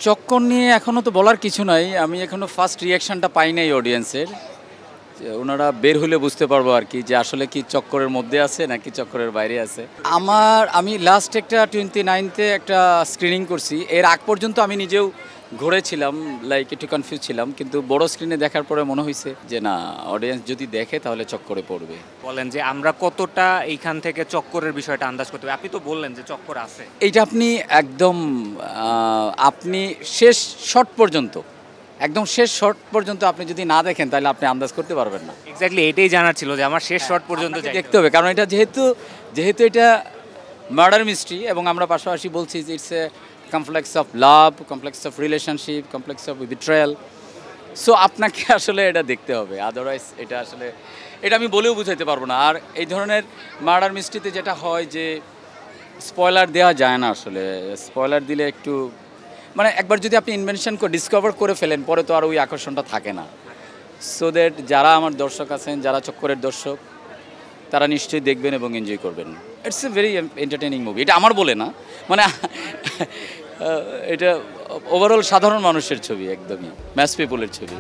চক্কর নিয়ে এখনও তো বলার কিছু নাই। আমি এখনও ফার্স্ট রিয়াকশানটা পাই নাই অডিয়েন্সের। ওনারা বের হলে বুঝতে পারবো আর কি যে আসলে কি চক্করের মধ্যে আছে নাকি চক্করের বাইরে আছে। আমি লাস্ট একটা 29তে একটা স্ক্রিনিং করছি। এর আগ পর্যন্ত আমি নিজেও ঘুরেছিলাম, লাইক একটু কনফিউজ ছিলাম, কিন্তু বড় স্ক্রিনে দেখার পরে মনে হয়েছে যে না, অডিয়েন্স যদি দেখে তাহলে চক্করে পড়বে। বলেন যে আমরা কতটা এইখান থেকে চক্করের বিষয়টা আন্দাজ করতে পারি। আপনি তো বললেন যে চক্কর আছে, এইটা আপনি একদম আপনি শেষ শট পর্যন্ত একদম শেষ শট পর্যন্ত আপনি যদি না দেখেন তাহলে আপনি আন্দাজ করতে পারবেন না। এক্স্যাক্টলি এটাই জানার ছিল যে আমার শেষ শট পর্যন্ত দেখতে হবে, কারণ এটা যেহেতু এটা মার্ডার মিস্ট্রি এবং আমরা পাশাপাশি বলছি যে it's a complex of love, complex of relationship, complex of betrayal. So আপনাকে আসলে এটা দেখতে হবে, আদারওয়াইজ এটা আমি বলেও বুঝাইতে পারবো না। আর এই ধরনের মার্ডার মিস্ট্রিতে যেটা হয় যে স্পয়লার দেওয়া যায় না। আসলে স্পয়লার দিলে একটু মানে একবার যদি আপনি ইনভেনশন ডিসকভার করে ফেলেন পরে তো আর ওই আকর্ষণটা থাকে না। সো দ্যাট যারা আমার দর্শক আছেন, যারা চক্করের দর্শক, তারা নিশ্চয়ই দেখবেন এবং এনজয় করবেন। It's a very entertaining movie. এটা আমার বলে না, মানে এটা ওভারঅল সাধারণ মানুষের ছবি, একদমই ম্যাস পিপলের ছবি।